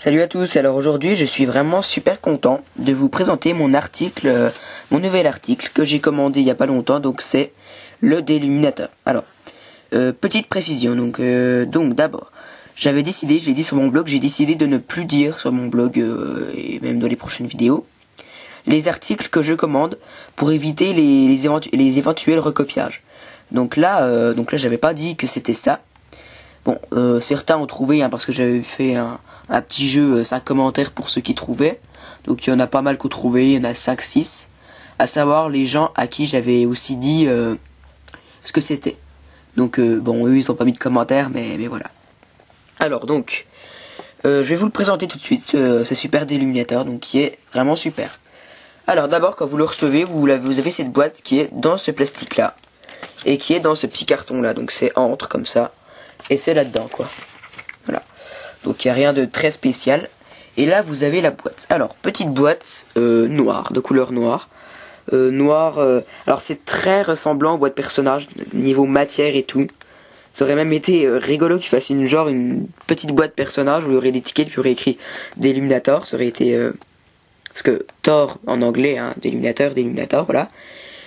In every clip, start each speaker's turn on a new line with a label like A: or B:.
A: Salut à tous, alors aujourd'hui je suis vraiment super content de vous présenter mon article, mon nouvel article que j'ai commandé il y a pas longtemps, donc c'est le Déluminateur. Alors, petite précision, donc d'abord, j'avais décidé, je l'ai dit sur mon blog, j'ai décidé de ne plus dire sur mon blog et même dans les prochaines vidéos, les articles que je commande pour éviter les éventuels recopiages. Donc là j'avais pas dit que c'était ça. Bon, certains ont trouvé, parce que j'avais fait un petit jeu 5 commentaires pour ceux qui trouvaient. Donc il y en a pas mal qui ont trouvé, il y en a 5-6. À savoir les gens à qui j'avais aussi dit ce que c'était. Donc bon, eux ils ont pas mis de commentaires, mais voilà. Alors donc, je vais vous le présenter tout de suite, ce super Déluminateur, donc qui est vraiment super. Alors d'abord, quand vous le recevez, vous avez cette boîte qui est dans ce plastique là. Et qui est dans ce petit carton là, donc c'est entre comme ça. Et c'est là-dedans quoi. Voilà. Donc il n'y a rien de très spécial. Et là vous avez la boîte. Alors petite boîte noire, de couleur noire. Alors c'est très ressemblant aux boîtes personnages, niveau matière et tout. Ça aurait même été rigolo qu'ils fassent une petite boîte personnage où il y aurait l'étiquette puis il y aurait écrit Déluminator. Ça aurait été parce que Thor en anglais, hein, Déluminator, voilà.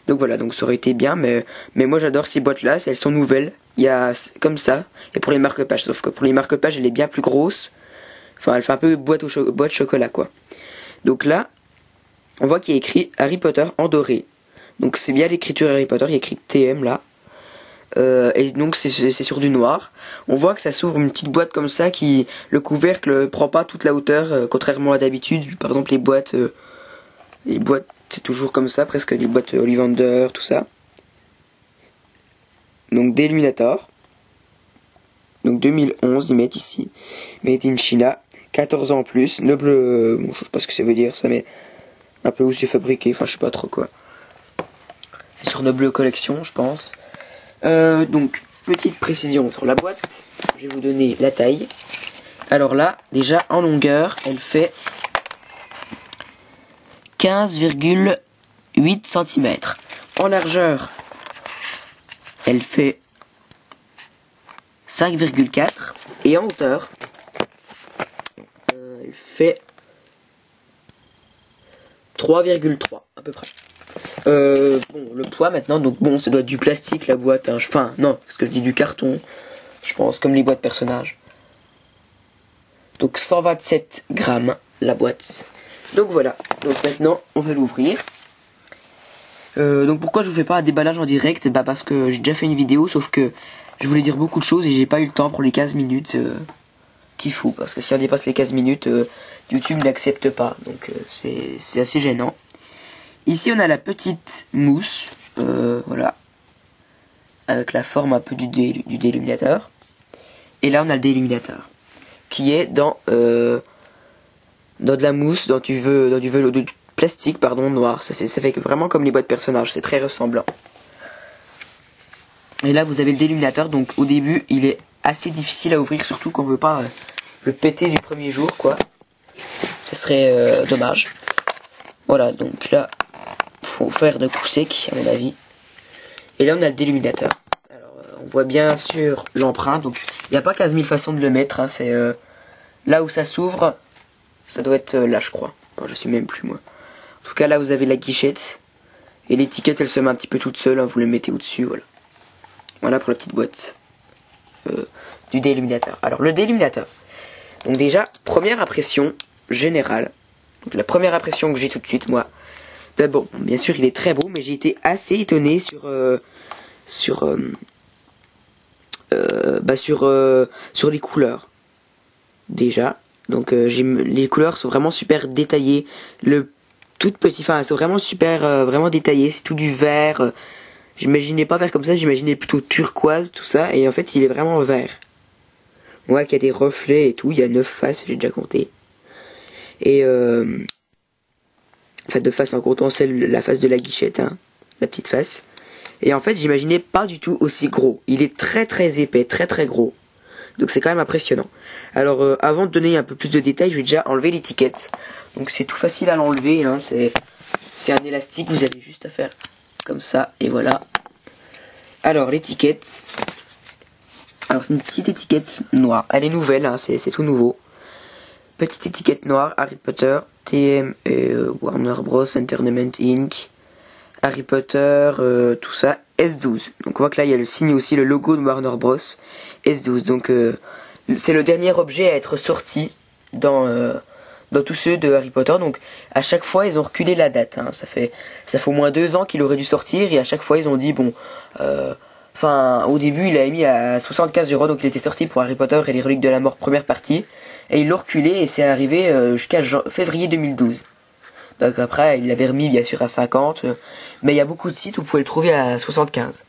A: Donc voilà, donc ça aurait été bien, mais moi j'adore ces boîtes là, elles sont nouvelles. Il y a comme ça, et pour les marque-pages, sauf que pour les marque-pages elle est bien plus grosse. Enfin elle fait un peu boîte chocolat quoi. Donc là, on voit qu'il y a écrit Harry Potter en doré. Donc c'est bien l'écriture Harry Potter, il y a écrit TM là. Et donc c'est sur du noir. On voit que ça s'ouvre une petite boîte comme ça qui, le couvercle prend pas toute la hauteur, contrairement à d'habitude. Par exemple les boîtes c'est toujours comme ça, presque les boîtes Ollivander, tout ça. Donc Déluminator. Donc 2011, ils mettent ici. Made in China. 14 ans en plus. Noble, bon, je sais pas ce que ça veut dire ça, mais un peu où c'est fabriqué, enfin je sais pas trop quoi. C'est sur Noble Collection, je pense. Donc, petite précision sur la boîte. Je vais vous donner la taille. Alors là, déjà en longueur, elle fait 15,8 cm. En largeur, elle fait 5,4. Et en hauteur, elle fait 3,3 à peu près. Bon, le poids maintenant, donc bon, ça doit être du plastique la boîte. Hein. Enfin, non, parce que je dis du carton, je pense, comme les boîtes personnages. Donc 127 grammes la boîte. Donc voilà, donc maintenant on va l'ouvrir. Donc pourquoi je vous fais pas un déballage en direct? Bah parce que j'ai déjà fait une vidéo, sauf que je voulais dire beaucoup de choses et j'ai pas eu le temps pour les 15 minutes qu'il faut. Parce que si on dépasse les 15 minutes, YouTube n'accepte pas. Donc c'est assez gênant. Ici on a la petite mousse, voilà, avec la forme un peu du Déluminateur. Et là on a le Déluminateur, qui est dans de la mousse, dans du velours de plastique, pardon, noir. Ça fait vraiment comme les boîtes personnages, c'est très ressemblant. Et là vous avez le Déluminateur, donc au début il est assez difficile à ouvrir, surtout qu'on veut pas le péter du premier jour, quoi. Ça serait dommage. Voilà, donc là, faut faire de coups secs, à mon avis. Et là on a le Déluminateur. Alors on voit bien sûr l'empreinte, donc il n'y a pas 15 000 façons de le mettre, hein, c'est là où ça s'ouvre, ça doit être là je crois. Enfin, je sais même plus moi. En tout cas là vous avez la guichette. Et l'étiquette elle se met un petit peu toute seule, hein, vous le mettez au-dessus, voilà. Voilà pour la petite boîte du Déluminateur. Alors le Déluminateur. Donc déjà, première impression générale. Donc la première impression que j'ai tout de suite moi. Ben bon, bien sûr il est très beau, mais j'ai été assez étonné sur les couleurs. Déjà. Donc les couleurs sont vraiment super détaillées. Tout petit, enfin c'est vraiment super, vraiment détaillé. C'est tout du vert. J'imaginais pas vert comme ça, j'imaginais plutôt turquoise, tout ça. Et en fait il est vraiment vert. On voit qu'il y a des reflets et tout. Il y a 9 faces, j'ai déjà compté. Et en fait de face en comptant la face de la guichette, hein, la petite face. Et en fait j'imaginais pas du tout aussi gros. Il est très très épais, très très gros. Donc c'est quand même impressionnant. Alors avant de donner un peu plus de détails, je vais déjà enlever l'étiquette. Donc c'est tout facile à l'enlever, hein. C'est un élastique, vous avez juste à faire comme ça et voilà. Alors l'étiquette. Alors c'est une petite étiquette noire. Elle est nouvelle, hein, c'est tout nouveau. petite étiquette noire, Harry Potter, TM et Warner Bros. Entertainment Inc. Harry Potter, tout ça, S12. Donc on voit que là il y a le signe aussi, le logo de Warner Bros. S12. Donc c'est le dernier objet à être sorti dans tous ceux de Harry Potter. Donc à chaque fois ils ont reculé la date. Hein. Ça fait au moins 2 ans qu'il aurait dû sortir et à chaque fois ils ont dit bon. Au début il avait mis à 75€, donc il était sorti pour Harry Potter et les Reliques de la Mort première partie. Et ils l'ont reculé et c'est arrivé jusqu'à février 2012. Donc après, il l'avait remis bien sûr à 50. Mais il y a beaucoup de sites où vous pouvez le trouver à 75.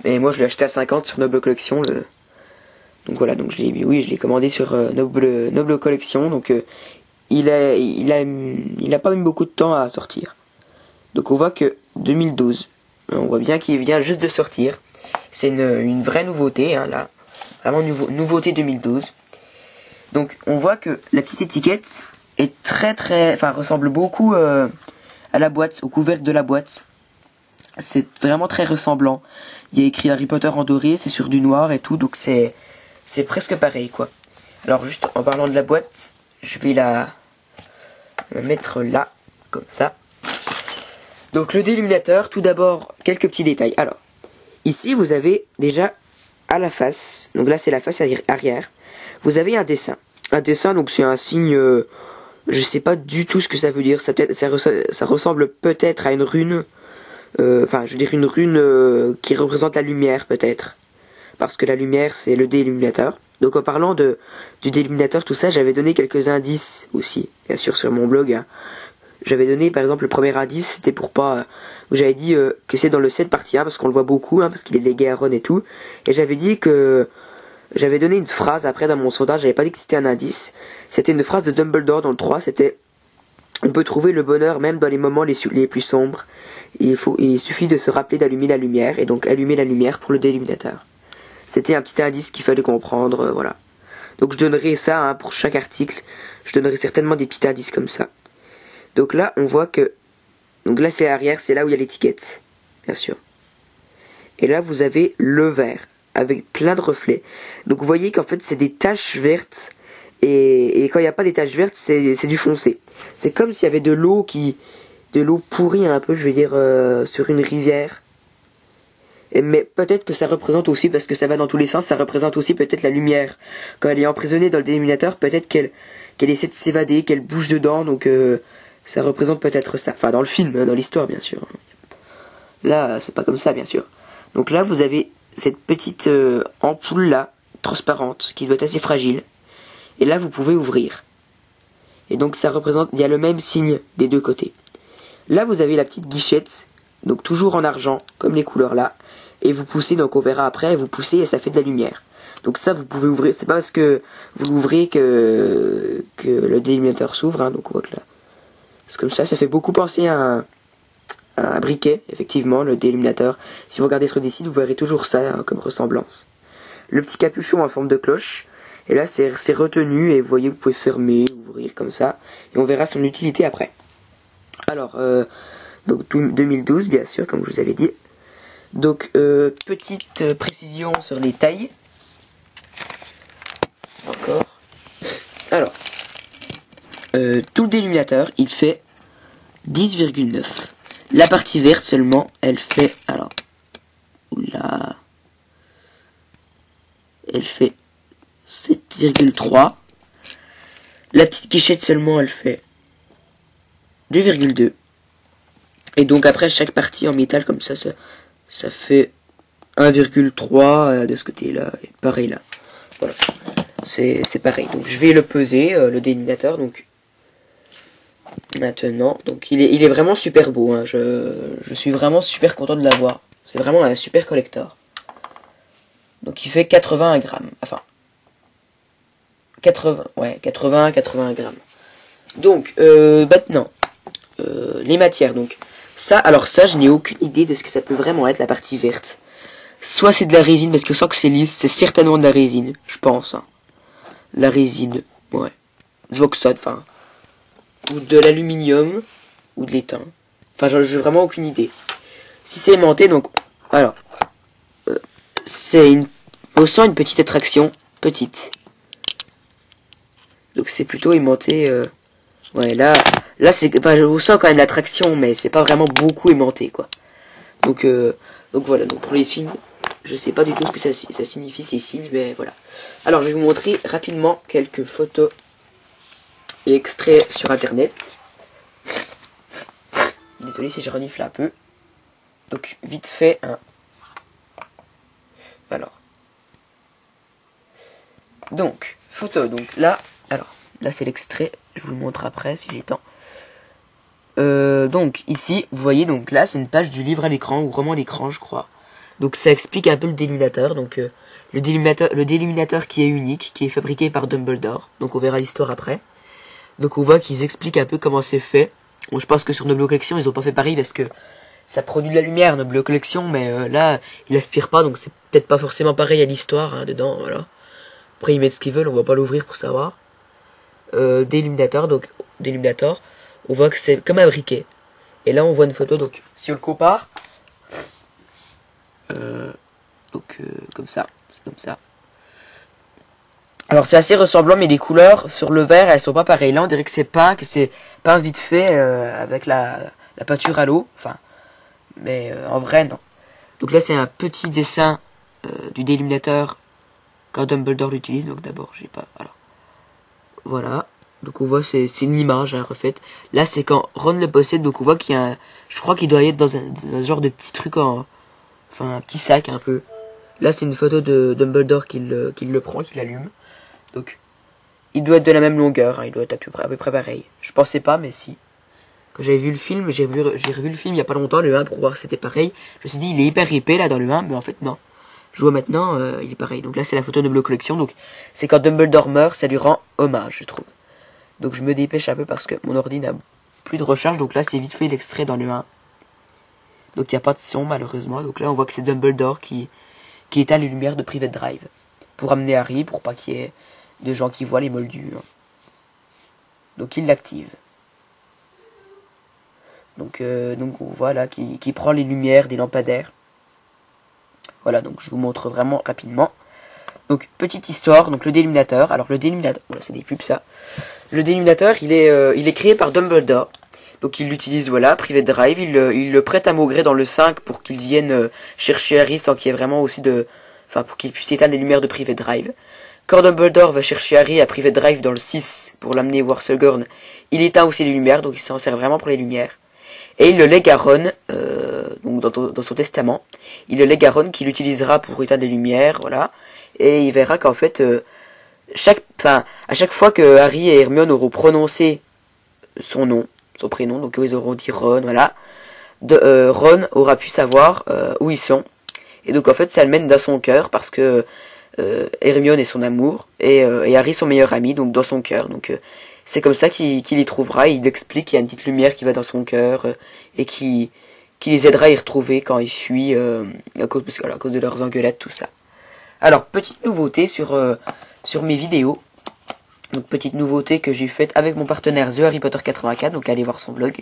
A: Mais moi je l'ai acheté à 50 sur Noble Collection. Donc voilà, donc je l'ai commandé sur Noble Collection. Donc il a pas mis beaucoup de temps à sortir. Donc on voit que 2012. On voit bien qu'il vient juste de sortir. C'est une vraie nouveauté, hein, là. Vraiment nouveauté 2012. Donc on voit que la petite étiquette est ressemble beaucoup à la boîte, au couvercle de la boîte. C'est vraiment très ressemblant. Il y a écrit Harry Potter en doré, c'est sur du noir et tout, donc c'est presque pareil, quoi. Alors juste en parlant de la boîte, je vais la mettre là, comme ça. Donc le déluminateur, tout d'abord, quelques petits détails. Alors, ici vous avez déjà à la face, donc là c'est la face arrière, vous avez un dessin. Un dessin, donc c'est un signe, je sais pas du tout ce que ça veut dire, ça ressemble peut-être à une rune, une rune qui représente la lumière peut-être. Parce que la lumière c'est le déluminateur. Donc en parlant du déluminateur, tout ça, j'avais donné quelques indices aussi, bien sûr sur mon blog, hein. J'avais donné par exemple le premier indice, c'était pour pas... j'avais dit que c'est dans le 7 partie 1 parce qu'on le voit beaucoup, hein, parce qu'il est légué à Ron et tout. Et j'avais dit que... J'avais donné une phrase après dans mon sondage, j'avais pas dit que c'était un indice. C'était une phrase de Dumbledore dans le 3, c'était... On peut trouver le bonheur même dans les moments les plus sombres. Il suffit de se rappeler d'allumer la lumière, et donc allumer la lumière pour le déluminateur. C'était un petit indice qu'il fallait comprendre, voilà. Donc je donnerai ça, hein, pour chaque article. Je donnerai certainement des petits indices comme ça. Donc là, on voit que... Donc là, c'est l'arrière, c'est là où il y a l'étiquette, bien sûr. Et là, vous avez le vert, avec plein de reflets. Donc vous voyez qu'en fait, c'est des taches vertes. Et quand il n'y a pas des taches vertes, c'est du foncé. C'est comme s'il y avait de l'eau pourrie un peu, je veux dire, sur une rivière. Mais peut-être que ça représente aussi, parce que ça va dans tous les sens, ça représente aussi peut-être la lumière. Quand elle est emprisonnée dans le déluminateur, peut-être qu'elle essaie de s'évader, qu'elle bouge dedans, donc... ça représente peut-être ça. Enfin, dans le film, dans l'histoire, bien sûr. Là, c'est pas comme ça, bien sûr. Donc là, vous avez cette petite ampoule-là, transparente, qui doit être assez fragile. Et là, vous pouvez ouvrir. Et donc, ça représente... Il y a le même signe des deux côtés. Là, vous avez la petite guichette, donc toujours en argent, comme les couleurs là. Et vous poussez, donc on verra après, vous poussez et ça fait de la lumière. Donc ça, vous pouvez ouvrir. C'est pas parce que vous l'ouvrez que le déluminateur s'ouvre, hein, donc on voit que là... C'est comme ça fait beaucoup penser à un briquet, effectivement, le déluminateur. Si vous regardez sur des sites, vous verrez toujours ça, hein, comme ressemblance. Le petit capuchon en forme de cloche. Et là, c'est retenu, et vous voyez, vous pouvez fermer, ouvrir comme ça. Et on verra son utilité après. Alors, donc 2012, bien sûr, comme je vous avais dit. Donc, petite précision sur les tailles. Encore. Alors. Tout le déluminateur, il fait 10,9. La partie verte seulement, elle fait... Alors... Oula... Elle fait 7,3. La petite quichette seulement, elle fait 2,2. Et donc après, chaque partie en métal, comme ça fait 1,3 de ce côté-là. Et pareil là. Voilà. C'est pareil. Donc je vais le peser, le déluminateur, donc... Maintenant, donc il est vraiment super beau, hein. Je suis vraiment super content de l'avoir. C'est vraiment un super collector. Donc il fait 81 grammes. Enfin 80 grammes. Donc maintenant les matières. Donc ça, je n'ai aucune idée de ce que ça peut vraiment être, la partie verte. Soit c'est de la résine, parce que sans que c'est lisse, c'est certainement de la résine, je pense, hein. La résine, ouais. Je vois que ça, enfin... Ou de l'aluminium, ou de l'étain. Enfin, j'ai vraiment aucune idée. Si c'est aimanté, donc... Alors, on sent une petite attraction, petite. Donc c'est plutôt aimanté. Ouais, là c'est, enfin, on sent quand même l'attraction, mais c'est pas vraiment beaucoup aimanté, quoi. Donc voilà. Donc pour les signes, je sais pas du tout ce que ça signifie ces signes, mais voilà. Alors je vais vous montrer rapidement quelques photos et extraits sur internet. Désolé si je renifle un peu. Donc vite fait, hein. Alors. Donc, photo, donc là, alors, là c'est l'extrait, je vous le montre après si j'ai le temps. Donc ici, vous voyez, donc là c'est une page du livre à l'écran, ou roman à l'écran je crois. Donc ça explique un peu le déluminateur, donc le déluminateur qui est unique, qui est fabriqué par Dumbledore, donc on verra l'histoire après. Donc on voit qu'ils expliquent un peu comment c'est fait. Bon, je pense que sur Noble Collection ils ont pas fait pareil parce que ça produit de la lumière, Noble Collection, mais là il aspire pas, donc c'est peut-être pas forcément pareil à l'histoire, hein, dedans, voilà. Après ils mettent ce qu'ils veulent, on va pas l'ouvrir pour savoir. Déluminateur, donc déluminator, on voit que c'est comme un briquet. Et là on voit une photo, donc si on le compare, comme ça, c'est comme ça. Alors c'est assez ressemblant, mais les couleurs sur le verre elles sont pas pareilles. Là on dirait que c'est peint vite fait avec la peinture à l'eau, enfin, mais en vrai non. Donc là c'est un petit dessin du déluminateur quand Dumbledore l'utilise. Donc d'abord j'ai pas, alors voilà. Donc on voit c'est une image hein, refaite. Là c'est quand Ron le possède, donc on voit qu'il y a un, je crois qu'il doit être dans un genre de petit truc enfin un petit sac un peu. Là c'est une photo de Dumbledore qui le prend, qui l'allume. Donc il doit être de la même longueur, hein, il doit être à peu près pareil. Je pensais pas, mais si. Quand j'avais vu le film, j'ai revu le film il y a pas longtemps, le 1, pour voir si c'était pareil. Je me suis dit il est hyper épais là dans le 1, mais en fait non. Je vois maintenant, il est pareil. Donc là c'est la photo de Noble Collection, donc c'est quand Dumbledore meurt, ça lui rend hommage, je trouve. Donc je me dépêche un peu parce que mon ordi n'a plus de recharge, donc là c'est vite fait l'extrait dans le 1. Donc il n'y a pas de son malheureusement, donc là on voit que c'est Dumbledore qui éteint les lumières de Private Drive. Pour amener Harry, pour pas qu'il y ait de gens qui voient les moldus. Donc il l'active. Donc on voit là qui prend les lumières des lampadaires. Voilà, donc je vous montre vraiment rapidement. Donc petite histoire, donc le déluminateur. Alors le déluminateur, voilà, c'est des pubs ça. Le déluminateur, il est créé par Dumbledore. Donc il l'utilise, voilà, Private Drive, il le prête à Maugrey dans le 5 pour qu'il vienne chercher Harry sans qu'il y ait vraiment aussi de... Enfin, pour qu'il puisse éteindre les lumières de Private Drive. Quand Dumbledore va chercher Harry à Private Drive dans le 6 pour l'amener voir Slughorn, il éteint aussi les lumières, donc il s'en sert vraiment pour les lumières. Et il le lègue à Ron, donc dans son testament, il le lègue à Ron qui l'utilisera pour éteindre les lumières, voilà. Et il verra qu'en fait, à chaque fois que Harry et Hermione auront prononcé son nom, son prénom, donc ils auront dit Ron, voilà, Ron aura pu savoir où ils sont. Et donc en fait ça le mène dans son cœur parce que Hermione est son amour et Harry son meilleur ami, donc dans son cœur. Donc c'est comme ça qu'il y trouvera. Il explique qu'il y a une petite lumière qui va dans son cœur et qui les aidera à y retrouver quand il fuit à cause de leurs engueulades, tout ça. Alors petite nouveauté sur mes vidéos. Donc petite nouveauté que j'ai faite avec mon partenaire The Harry Potter 84, donc allez voir son blog.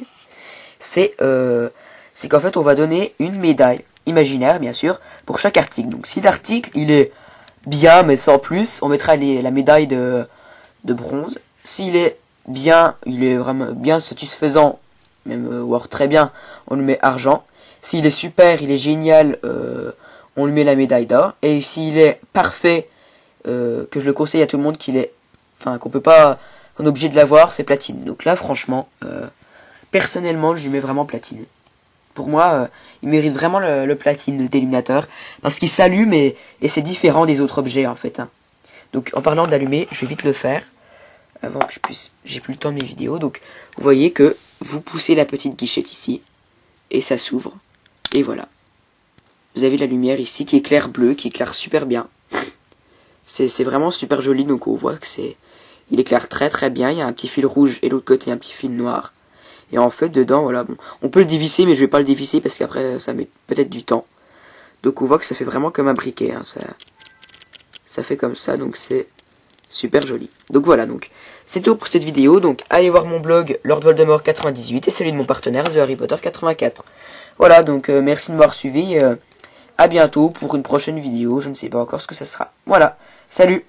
A: C'est qu'en fait on va donner une médaille imaginaire bien sûr pour chaque article. Donc si l'article il est bien mais sans plus, on mettra la médaille de bronze. S'il est bien, il est vraiment bien satisfaisant, même voire très bien, on lui met argent. S'il est super, il est génial, on lui met la médaille d'or. Et s'il est parfait, que je le conseille à tout le monde, qu'on est obligé de l'avoir, c'est platine. Donc là franchement, personnellement je lui mets vraiment platine. Pour moi, il mérite vraiment le platine, le déluminateur, parce qu'il s'allume et c'est différent des autres objets en fait. Hein. Donc en parlant d'allumer, je vais vite le faire, avant que j'ai plus le temps de mes vidéos. Donc vous voyez que vous poussez la petite guichette ici, et ça s'ouvre, et voilà. Vous avez la lumière ici qui éclaire bleu, qui éclaire super bien. C'est vraiment super joli, donc on voit que il éclaire très très bien, il y a un petit fil rouge et l'autre côté un petit fil noir. Et en fait, dedans, voilà, bon, on peut le dévisser, mais je vais pas le dévisser parce qu'après, ça met peut-être du temps. Donc, on voit que ça fait vraiment comme un briquet, hein, ça fait comme ça, donc c'est super joli. Donc voilà, donc c'est tout pour cette vidéo. Donc, allez voir mon blog Lord Voldemort 98 et celui de mon partenaire The Harry Potter 84. Voilà, donc merci de m'avoir suivi. À bientôt pour une prochaine vidéo. Je ne sais pas encore ce que ça sera. Voilà, salut!